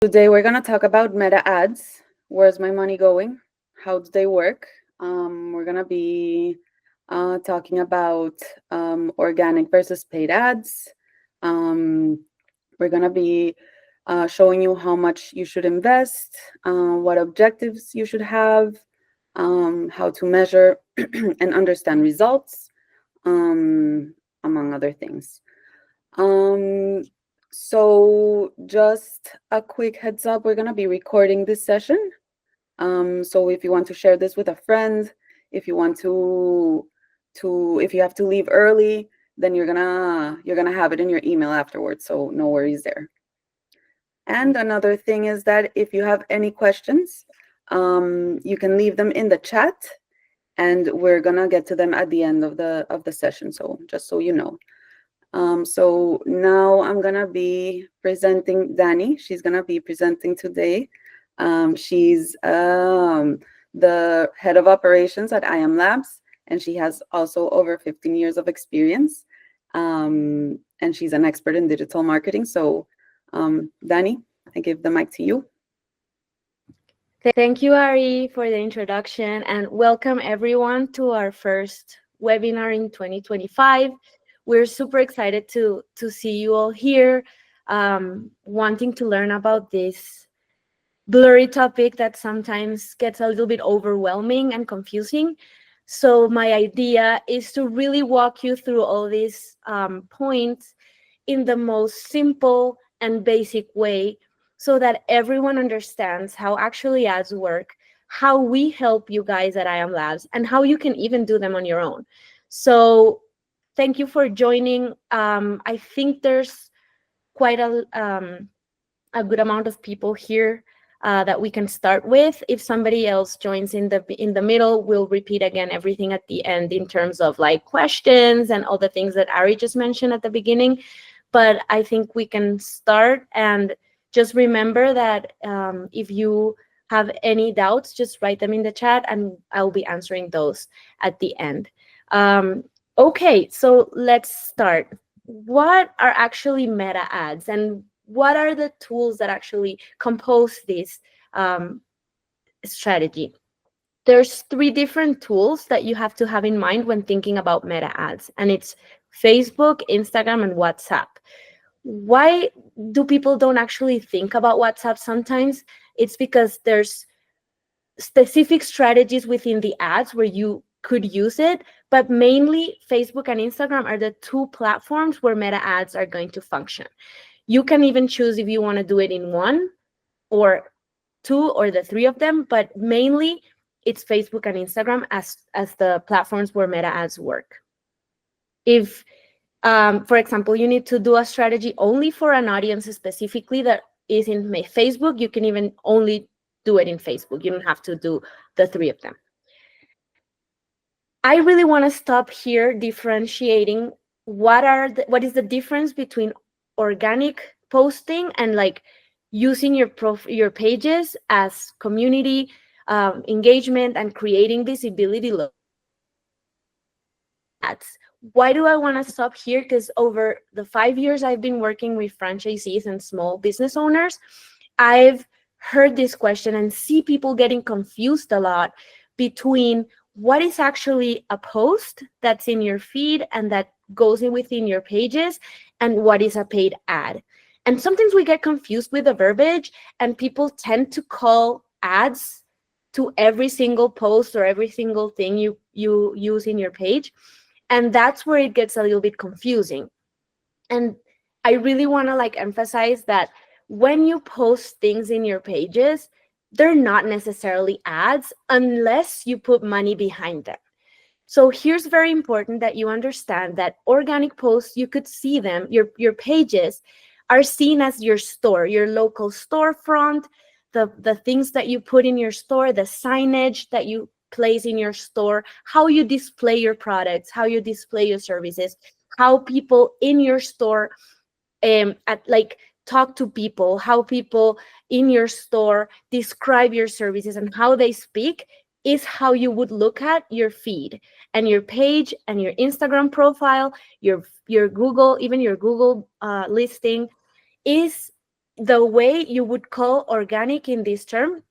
Today we're going to talk about meta ads. Where's my money going? How do they work? We're going to be talking about organic versus paid ads. We're going to be showing you how much you should invest, what objectives you should have, how to measure and understand results, among other things. So just a quick heads up, we're gonna be recording this session. So if you want to share this with a friend, if you want if you have to leave early, then you're gonna have it in your email afterwards. So no worries there. And another thing is that if you have any questions, you can leave them in the chat, and we're gonna get to them at the end of the session. So just so you know. So now I'm gonna be presenting Dani. She's gonna be presenting today. She's the head of operations at imLabs, and she has also over 15 years of experience. And she's an expert in digital marketing. So Dani, I give the mic to you. Thank you, Ari, for the introduction, and welcome everyone to our first webinar in 2025. We're super excited to see you all here, wanting to learn about this blurry topic that sometimes gets a little bit overwhelming and confusing. So my idea is to really walk you through all these points in the most simple and basic way, so that everyone understands how actually ads work, how we help you guys at imLabs, and how you can even do them on your own. So thank you for joining. I think there's quite a good amount of people here that we can start with. If somebody else joins in the middle, we'll repeat again everything at the end in terms of like questions and all the things that Ari just mentioned at the beginning. But I think we can start, and just remember that if you have any doubts, just write them in the chat and I'll be answering those at the end. Okay, so let's start. What are actually meta ads, and what are the tools that actually compose this strategy? There's 3 different tools that you have to have in mind when thinking about meta ads, and it's Facebook, Instagram, and WhatsApp. Why do people don't actually think about WhatsApp sometimes? It's because there's specific strategies within the ads where you could use it, but mainly Facebook and Instagram are the 2 platforms where meta ads are going to function. You can even choose if you want to do it in 1 or 2 or the 3 of them, but mainly it's Facebook and Instagram as the platforms where meta ads work. If for example, you need to do a strategy only for an audience specifically that is in Facebook, you can even only do it in Facebook. You don't have to do the 3 of them. I really want to stop here differentiating what is the difference between organic posting and like using your pages as community engagement and creating visibility ads. Why do I want to stop here? Because over the 5 years I've been working with franchisees and small business owners, I've heard this question and see people getting confused a lot between what is actually a post that's in your feed and that goes in within your pages and what is a paid ad. And sometimes we get confused with the verbiage, and people tend to call ads to every single post or every single thing you use in your page. And that's where it gets a little bit confusing. And I really want to like emphasize that when you post things in your pages, they're not necessarily ads unless you put money behind them. So here's very important that you understand that organic posts, you could see them, your pages are seen as your store, your local storefront, the things that you put in your store, the signage that you place in your store, how you display your products, how you display your services, how people in your store talk to people, how people in your store describe your services and how they speak is how you would look at your feed and your page and your Instagram profile, your Google, even your Google listing is the way you would call organic in these terms,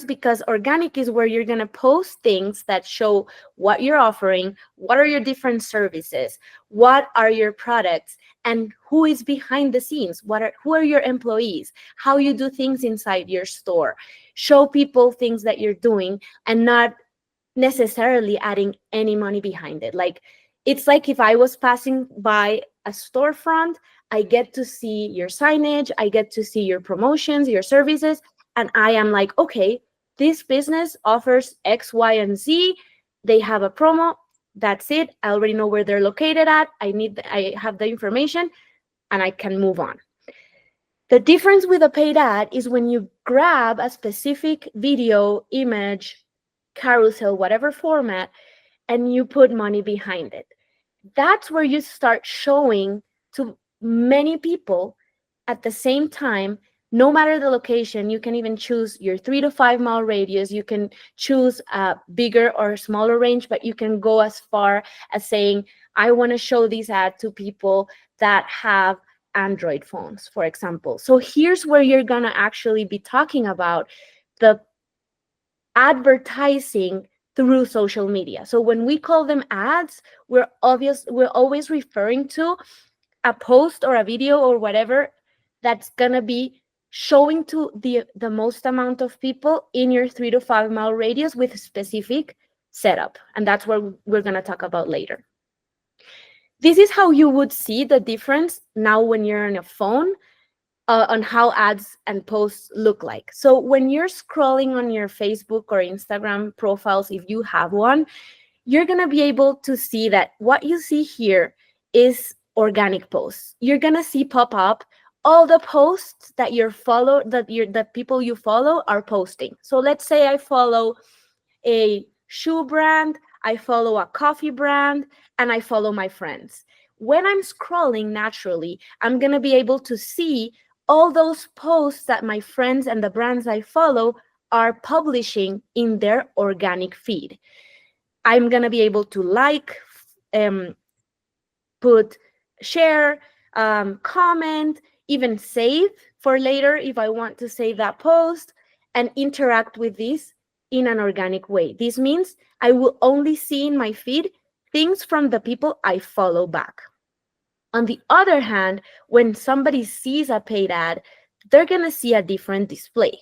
because organic is where you're going to post things that show what you're offering, what are your different services, what are your products, and who is behind the scenes, who are your employees, how you do things inside your store. Show people things that you're doing and not necessarily adding any money behind it. Like, it's like if I was passing by a storefront, I get to see your signage, I get to see your promotions, your services, and I am like, okay, this business offers X, Y, and Z. They have a promo. That's it. I already know where they're located at. I have the information, and I can move on. The difference with a paid ad is when you grab a specific video, image, carousel, whatever format, and you put money behind it. That's where you start showing to many people at the same time. No matter the location, you can even choose your 3 to 5 mile radius. You can choose a bigger or smaller range, but you can go as far as saying, I want to show this ad to people that have Android phones, for example. So here's where you're going to actually be talking about the advertising through social media. So when we call them ads, we're always referring to a post or a video or whatever that's gonna be showing to the most amount of people in your 3 to 5 mile radius with a specific setup. And that's what we're gonna talk about later. This is how you would see the difference now when you're on a phone, on how ads and posts look like. So when you're scrolling on your Facebook or Instagram profiles, if you have one, you're going to be able to see that what you see here is organic posts. You're going to see pop up all the posts that that people you follow are posting. So let's say I follow a shoe brand, I follow a coffee brand, and I follow my friends. When I'm scrolling naturally, I'm going to be able to see all those posts that my friends and the brands I follow are publishing in their organic feed. I'm going to be able to like, put, share, comment, even save for later if I want to save that post, and interact with this in an organic way. This means I will only see in my feed things from the people I follow back. On the other hand, when somebody sees a paid ad, they're going to see a different display.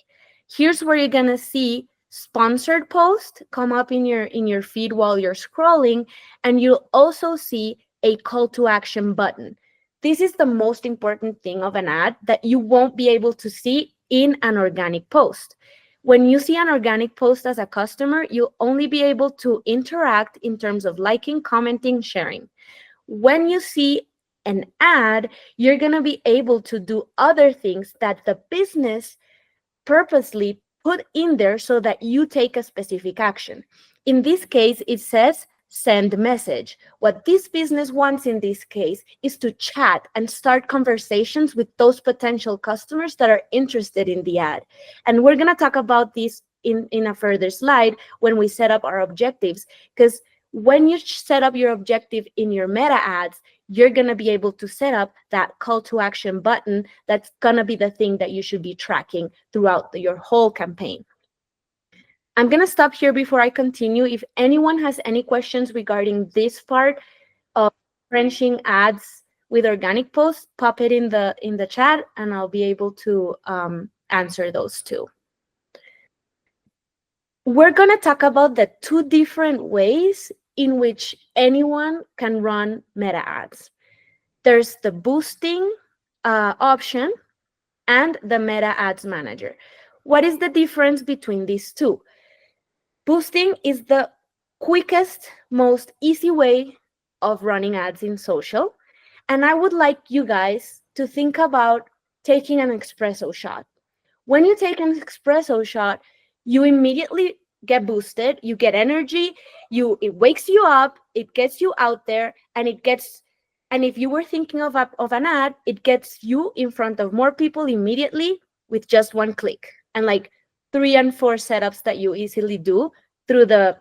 Here's where you're going to see sponsored post come up in your feed while you're scrolling, and you'll also see a call to action button. This is the most important thing of an ad that you won't be able to see in an organic post. When you see an organic post as a customer, you'll only be able to interact in terms of liking, commenting, sharing. When you see an ad, you're going to be able to do other things that the business purposely put in there so that you take a specific action. In this case, it says send message. What this business wants in this case is to chat and start conversations with those potential customers that are interested in the ad. And we're going to talk about this in a further slide when we set up our objectives, because when you set up your objective in your meta ads, you're going to be able to set up that call to action button that's going to be the thing that you should be tracking throughout your whole campaign. I'm going to stop here before I continue. If anyone has any questions regarding this part of differentiating ads with organic posts, pop it in the chat and I'll be able to answer those too. We're going to talk about the two different ways in which anyone can run meta ads. There's the boosting option and the meta ads manager. What is the difference between these two? Boosting is the quickest, most easy way of running ads in social. And I would like you guys to think about taking an espresso shot. When you take an espresso shot, you immediately get boosted, you get energy, it wakes you up, it gets you out there, and if you were thinking of an ad, it gets you in front of more people immediately with just one click, and like 3 and 4 setups that you easily do through the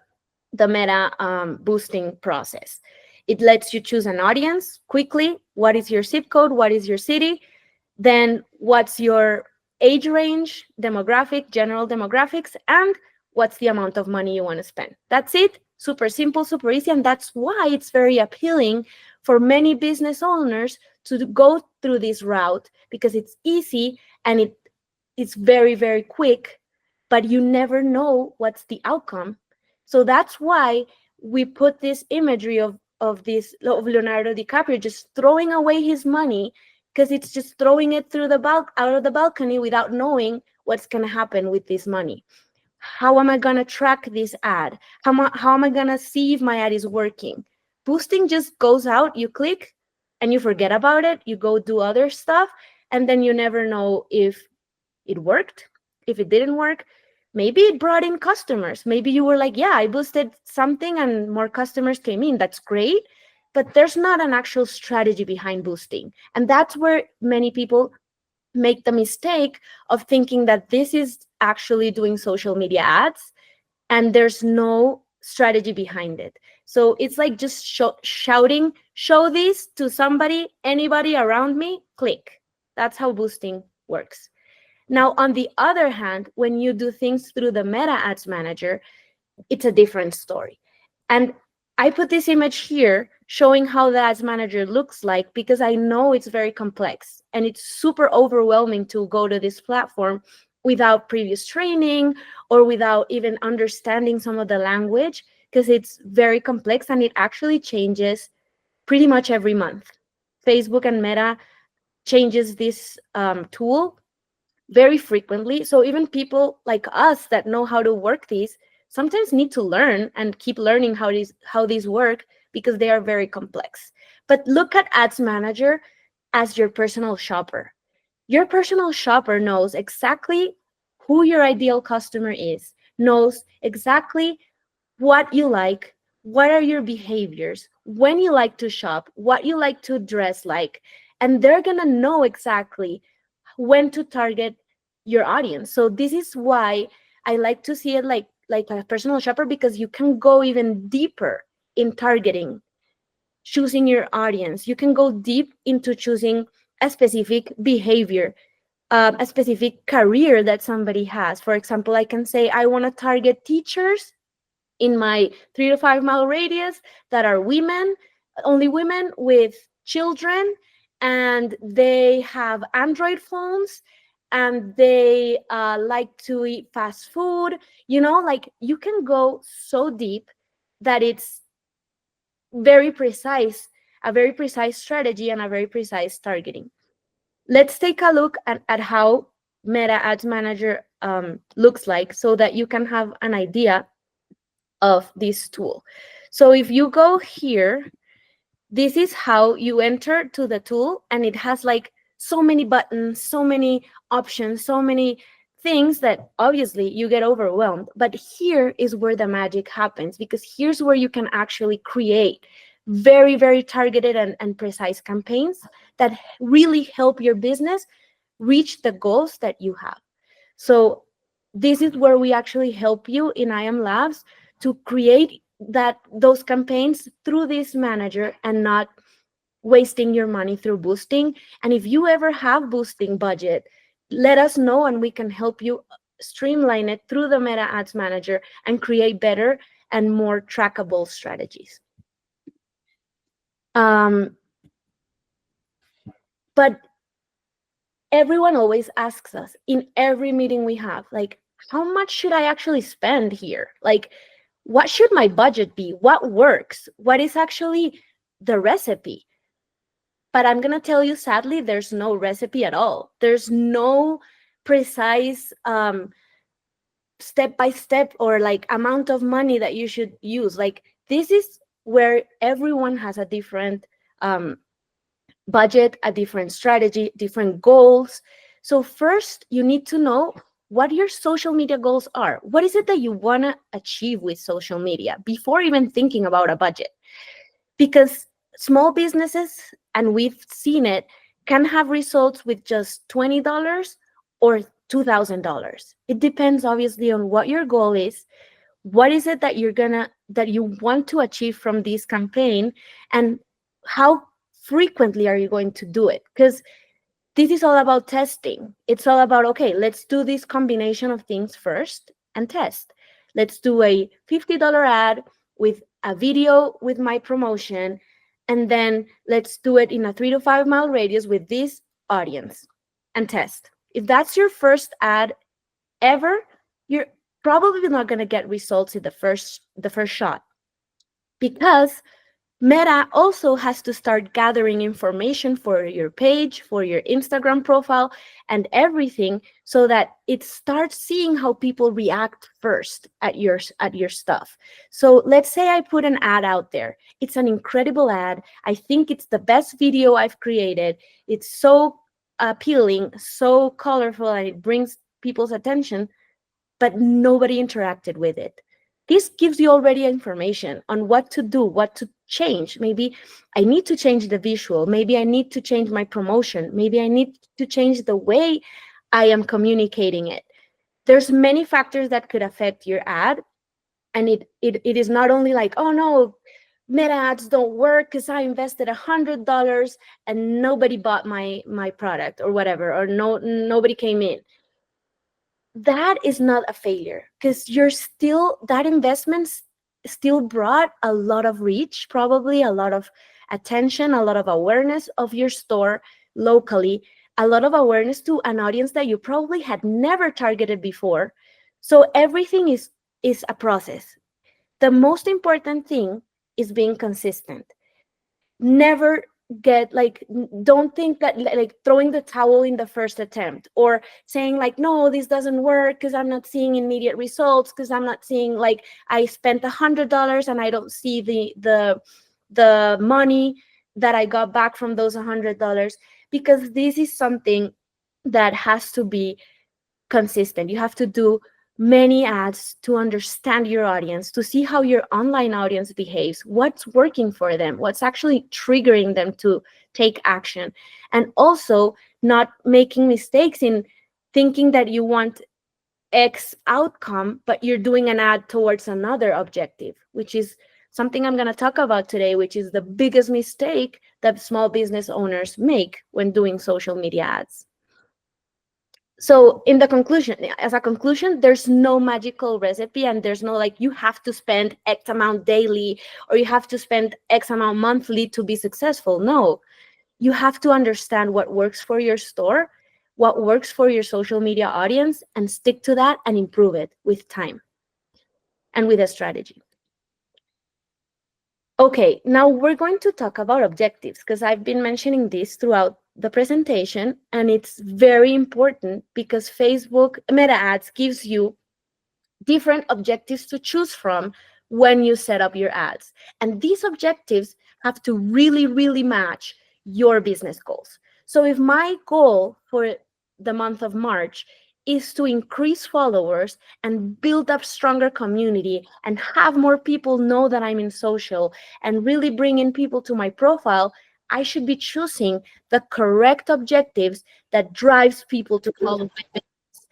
meta boosting process. It lets you choose an audience quickly. What is your zip code? What is your city? then what's your age range, demographic, general demographics, and what's the amount of money you want to spend. That's it. Super simple, super easy. And that's why it's very appealing for many business owners to go through this route, because it's easy and it's very, very quick, but you never know what's the outcome. So that's why we put this imagery of Leonardo DiCaprio just throwing away his money, because it's just throwing it through the out of the balcony without knowing what's going to happen with this money. How am I going to track this ad? How am I going to see if my ad is working? Boosting just goes out, you click and you forget about it, you go do other stuff, and then you never know if it worked, if it didn't work. Maybe it brought in customers. Maybe you were like, yeah, I boosted something and more customers came in. That's great. But there's not an actual strategy behind boosting. And that's where many people make the mistake of thinking that this is actually doing social media ads and there's no strategy behind it. So it's like just shouting, show this to somebody, anybody around me, click. That's how boosting works. Now, on the other hand, when you do things through the Meta Ads Manager, it's a different story. And I put this image here showing how the Ads Manager looks like, because I know it's very complex and it's super overwhelming to go to this platform without previous training or without even understanding some of the language, because it's very complex and it actually changes pretty much every month. Facebook and Meta changes this tool very frequently. So even people like us that know how to work these sometimes need to learn and keep learning how these work, because they are very complex. But look at Ads Manager as your personal shopper. Your personal shopper knows exactly who your ideal customer is, knows exactly what you like, what are your behaviors, when you like to shop, what you like to dress like, and they're going to know exactly when to target your audience. So this is why I like to see it like a personal shopper, because you can go even deeper in targeting, choosing your audience. You can go deep into choosing a specific behavior, a specific career that somebody has. For example, I can say I want to target teachers in my 3 to 5 mile radius that are women, only women with children, and they have Android phones, and they like to eat fast food. Like you can go so deep that it's very precise, a very precise strategy and a very precise targeting. Let's take a look at how Meta Ads Manager looks like, so that you can have an idea of this tool. So if you go here, this is how you enter to the tool, and it has like so many buttons, so many options, so many things that obviously you get overwhelmed. But here is where the magic happens, because here's where you can actually create very, very targeted and precise campaigns that really help your business reach the goals that you have. So this is where we actually help you in imLabs to create those campaigns through this manager and not wasting your money through boosting. And if you ever have boosting budget, let us know and we can help you streamline it through the Meta Ads Manager and create better and more trackable strategies. But everyone always asks us in every meeting we have, like, how much should I actually spend here? Like, what should my budget be? What works? What is actually the recipe? But I'm going to tell you, sadly, there's no recipe at all. There's no precise step by step or like amount of money that you should use. Like, this is where everyone has a different budget, a different strategy, different goals. So first, you need to know what your social media goals are. What is it that you want to achieve with social media before even thinking about a budget? Because small businesses, and we've seen it, can have results with just $20 or $2,000. It depends obviously on what your goal is. What is it that you want to achieve from this campaign, and how frequently are you going to do it? Because This is all about testing. It's all about, okay, let's do this combination of things first and test. Let's do a $50 ad with a video with my promotion, and then let's do it in a 3 to 5 mile radius with this audience and test. If that's your first ad ever, you're probably not going to get results in the first shot, because Meta also has to start gathering information for your page, for your Instagram profile, and everything, so that it starts seeing how people react first at your stuff. So let's say I put an ad out there. It's an incredible ad. I think it's the best video I've created. It's so appealing, so colorful, and it brings people's attention, but nobody interacted with it. This gives you already information on what to do, what to change. Maybe I need to change the visual. Maybe I need to change my promotion. Maybe I need to change the way I am communicating it. There's many factors that could affect your ad. And it is not only like, oh no, Meta ads don't work because I invested $100 and nobody bought my product or whatever, or nobody came in. That is not a failure, because that investment still brought a lot of reach, probably a lot of attention, a lot of awareness of your store locally, a lot of awareness to an audience that you probably had never targeted before. So everything is a process. The most important thing is being consistent. Never get like, don't think that like throwing the towel in the first attempt, or saying like, no, this doesn't work because I'm not seeing immediate results, because I'm not seeing, like, I spent $100 and I don't see the money that I got back from those $100, because this is something that has to be consistent. You have to do many ads to understand your audience, to see how your online audience behaves, what's working for them, what's actually triggering them to take action, and also not making mistakes in thinking that you want X outcome, but you're doing an ad towards another objective, which is something I'm going to talk about today, which is the biggest mistake that small business owners make when doing social media ads. So as a conclusion, there's no magical recipe, and there's no like, you have to spend X amount daily or you have to spend X amount monthly to be successful. No, you have to understand what works for your store, what works for your social media audience, and stick to that and improve it with time and with a strategy. Okay, now we're going to talk about objectives, because I've been mentioning this throughout the presentation, and it's very important because Facebook Meta Ads gives you different objectives to choose from when you set up your ads. And these objectives have to really, really match your business goals. So if my goal for the month of March is to increase followers and build up stronger community and have more people know that I'm in social and really bring in people to my profile, I should be choosing the correct objectives that drives people to follow my business.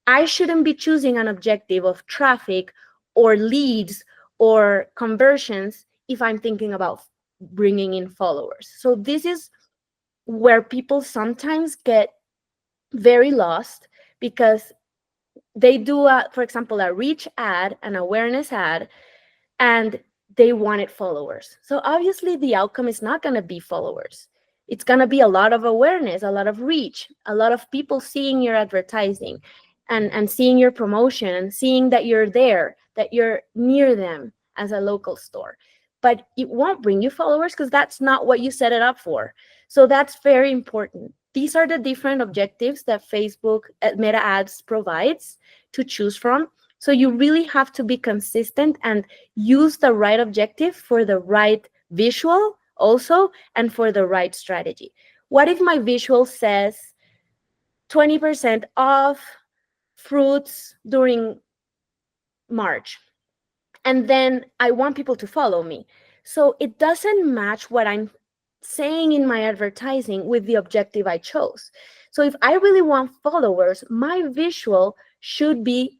I shouldn't be choosing an objective of traffic or leads or conversions if I'm thinking about bringing in followers. So this is where people sometimes get very lost, because they do, for example, a reach ad, an awareness ad, and they wanted followers. So obviously the outcome is not going to be followers. It's going to be a lot of awareness, a lot of reach, a lot of people seeing your advertising and seeing your promotion and seeing that you're there, that you're near them as a local store. But it won't bring you followers because that's not what you set it up for. So that's very important. These are the different objectives that Facebook Meta Ads provides to choose from. So you really have to be consistent and use the right objective for the right visual also, and for the right strategy. What if my visual says 20% off fruits during March, and then I want people to follow me? So it doesn't match what I'm saying in my advertising with the objective I chose. So if I really want followers, my visual should be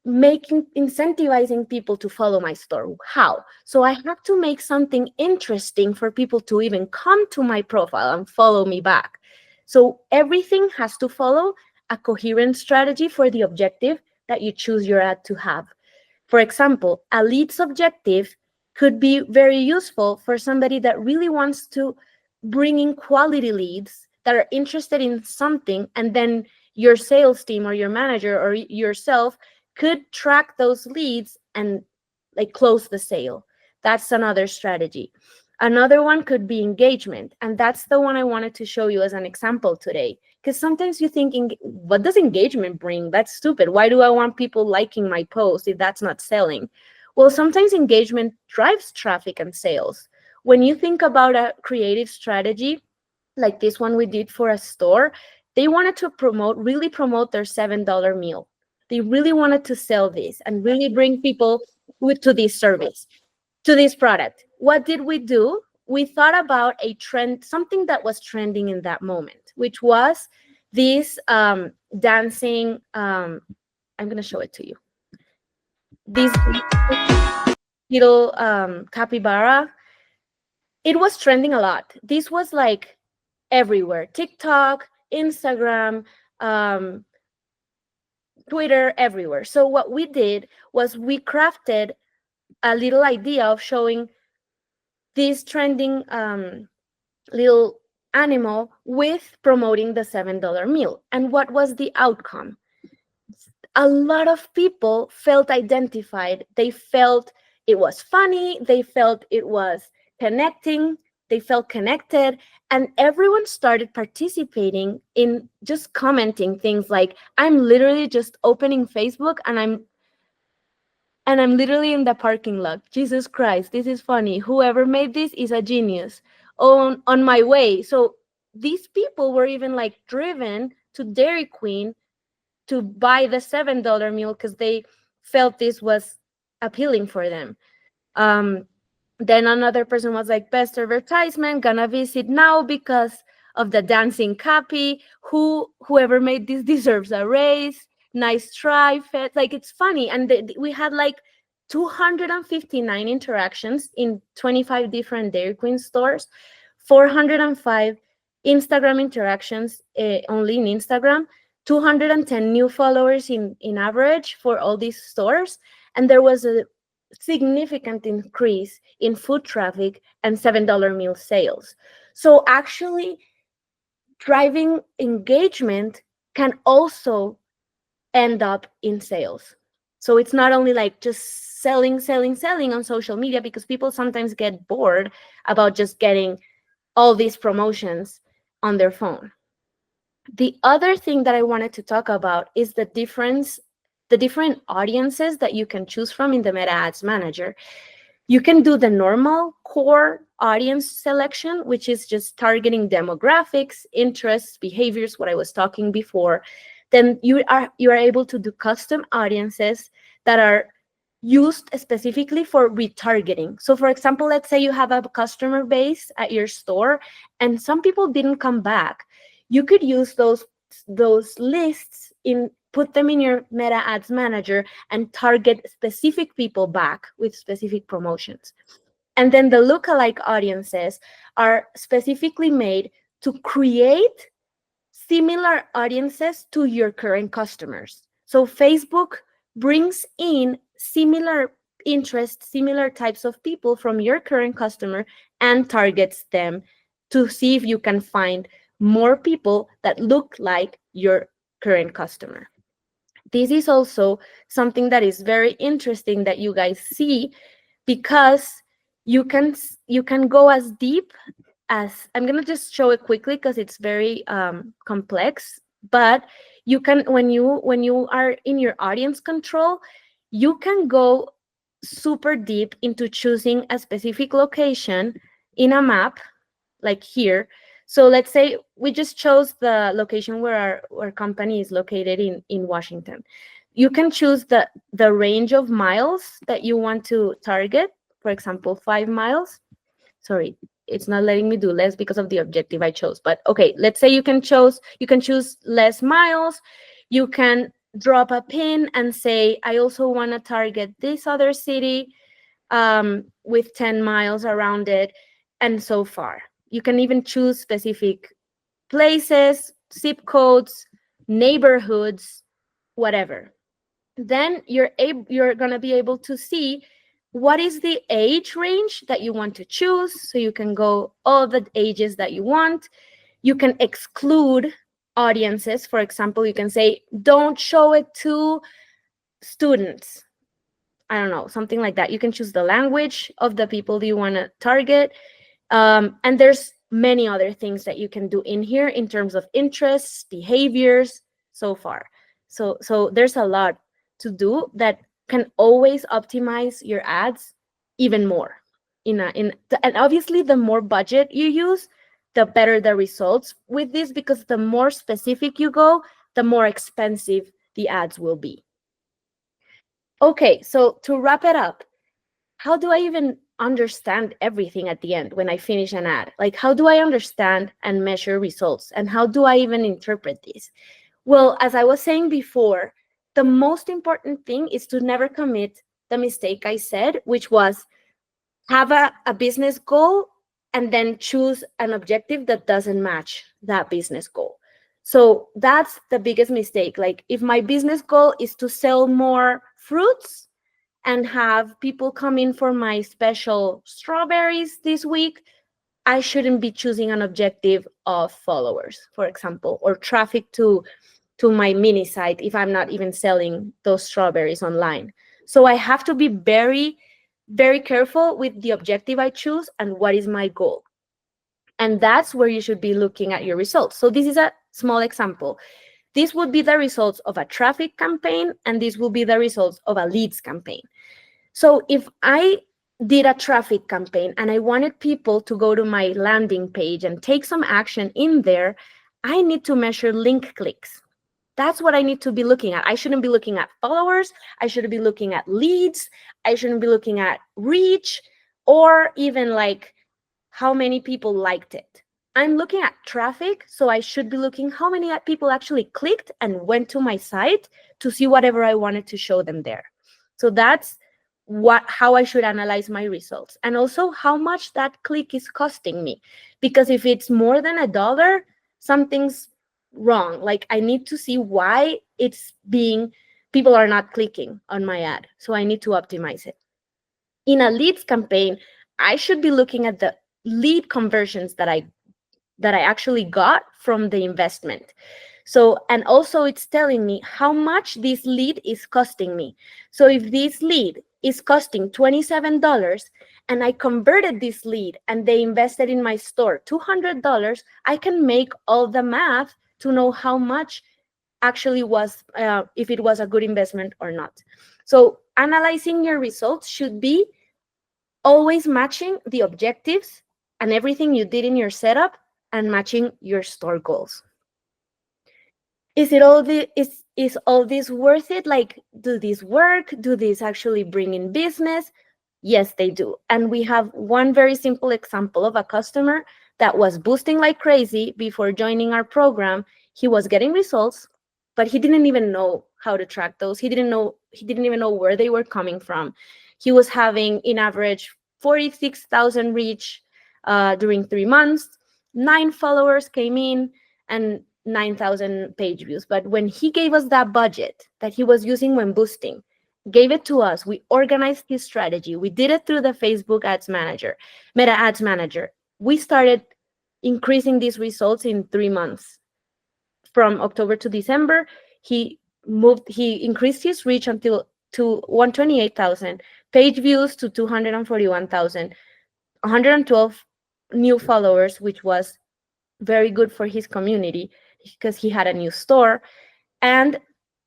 incentivizing people to follow my store. How? So I have to make something interesting for people to even come to my profile and follow me back. So everything has to follow a coherent strategy for the objective that you choose your ad to have. For example, a leads objective could be very useful for somebody that really wants to bring in quality leads that are interested in something, and then your sales team or your manager or yourself could track those leads and like close the sale. That's another strategy. Another one could be engagement, and that's the one I wanted to show you as an example today. Because sometimes you think, what does engagement bring? That's stupid. Why do I want people liking my post if that's not selling? Well, sometimes engagement drives traffic and sales. When you think about a creative strategy, like this one we did for a store, they wanted to really promote their $7 meal. They really wanted to sell this and really bring people to this service, to this product. What did we do? We thought about a trend, something that was trending in that moment, which was this dancing. I'm going to show it to you. This little capybara. It was trending a lot. This was like everywhere: TikTok, Instagram, um, Twitter, everywhere. So what we did was we crafted a little idea of showing this trending little animal with promoting the $7 meal. And what was the outcome? A lot of people felt identified. They felt it was funny. They felt it was connecting. They felt connected. And everyone started participating in just commenting things like, I'm literally just opening Facebook and I'm literally in the parking lot. Jesus Christ, this is funny. Whoever made this is a genius. On my way. So these people were even like driven to Dairy Queen to buy the $7 meal because they felt this was appealing for them. Um, then another person was like, best advertisement, gonna visit now because of the dancing copy. Whoever made this deserves a raise. Nice try, Fed. Like, it's funny. And we had like 259 interactions in 25 different Dairy Queen stores, 405 Instagram interactions only in Instagram, 210 new followers in average for all these stores. And there was a significant increase in foot traffic and $7 meal sales. So actually, driving engagement can also end up in sales. So it's not only like just selling on social media, because people sometimes get bored about just getting all these promotions on their phone. The other thing that I wanted to talk about is the different audiences that you can choose from in the Meta Ads Manager. You can do the normal core audience selection, which is just targeting demographics, interests, behaviors, what I was talking before. Then you are able to do custom audiences that are used specifically for retargeting. So for example, let's say you have a customer base at your store and some people didn't come back. You could use those lists put them in your Meta Ads Manager and target specific people back with specific promotions. And then the lookalike audiences are specifically made to create similar audiences to your current customers. So Facebook brings in similar interests, similar types of people from your current customer and targets them to see if you can find more people that look like your current customer. This is also something that is very interesting that you guys see, because you can go as deep as, I'm going to just show it quickly because it's very complex, but you can, when you are in your audience control, you can go super deep into choosing a specific location in a map, like here. So let's say we just chose the location where our company is located in Washington. You can choose the range of miles that you want to target. For example, 5 miles. Sorry, it's not letting me do less because of the objective I chose. But okay, let's say you can choose less miles. You can drop a pin and say, I also want to target this other city with 10 miles around it, and so far. You can even choose specific places, zip codes, neighborhoods, whatever. Then you're going to be able to see what is the age range that you want to choose. So you can go all the ages that you want. You can exclude audiences. For example, you can say, don't show it to students. I don't know, something like that. You can choose the language of the people you want to target. And there's many other things that you can do in here in terms of interests, behaviors, so far. So there's a lot to do that can always optimize your ads even more. And obviously, the more budget you use, the better the results with this, because the more specific you go, the more expensive the ads will be. Okay, so to wrap it up, how do I even understand everything at the end when I finish an ad? Like, how do I understand and measure results? And how do I even interpret this? Well, as I was saying before, the most important thing is to never commit the mistake I said, which was have a business goal and then choose an objective that doesn't match that business goal. So that's the biggest mistake. Like, if my business goal is to sell more fruits and have people come in for my special strawberries this week, I shouldn't be choosing an objective of followers, for example, or traffic to my mini site if I'm not even selling those strawberries online. So I have to be very, very careful with the objective I choose and what is my goal. And that's where you should be looking at your results. So this is a small example. This would be the results of a traffic campaign, and this will be the results of a leads campaign. So if I did a traffic campaign and I wanted people to go to my landing page and take some action in there, I need to measure link clicks. That's what I need to be looking at. I shouldn't be looking at followers. I shouldn't be looking at leads. I shouldn't be looking at reach, or even like how many people liked it. I'm looking at traffic, so I should be looking how many people actually clicked and went to my site to see whatever I wanted to show them there. So that's how I should analyze my results, and also how much that click is costing me. Because if it's more than $1, something's wrong. Like, I need to see why people are not clicking on my ad. So I need to optimize it. In a leads campaign, I should be looking at the lead conversions that I actually got from the investment. So, and also it's telling me how much this lead is costing me. So if this lead is costing $27 and I converted this lead and they invested in my store $200, I can make all the math to know how much actually was, if it was a good investment or not. So analyzing your results should be always matching the objectives and everything you did in your setup and matching your store goals. Is all this worth it? Like, do this work? Do this actually bring in business? Yes, they do. And we have one very simple example of a customer that was boosting like crazy before joining our program. He was getting results, but he didn't even know how to track those. He didn't even know where they were coming from. He was having, in average, 46,000 reach during 3 months. 9 followers came in and 9,000 page views. But when he gave us that budget that he was using when boosting, gave it to us, we organized his strategy. We did it through the Facebook Ads Manager, Meta Ads Manager. We started increasing these results in 3 months. From October to December, he increased his reach until to 128,000, page views to 241,000, 112 new followers, which was very good for his community because he had a new store. And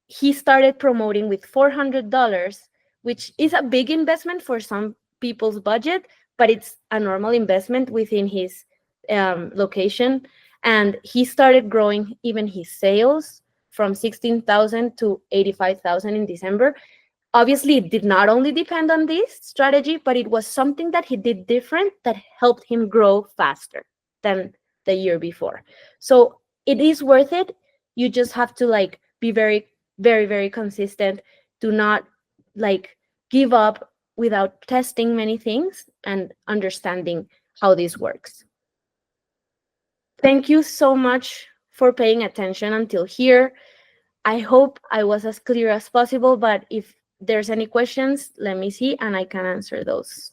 he started promoting with $400, which is a big investment for some people's budget, but it's a normal investment within his location. And he started growing even his sales from 16,000 to 85,000 in December. Obviously, it did not only depend on this strategy, but it was something that he did different that helped him grow faster than the year before. So it is worth it. You just have to like be very, very, very consistent. Do not like give up without testing many things and understanding how this works. Thank you so much for paying attention until here. I hope I was as clear as possible, but if there's any questions, let me see and I can answer those.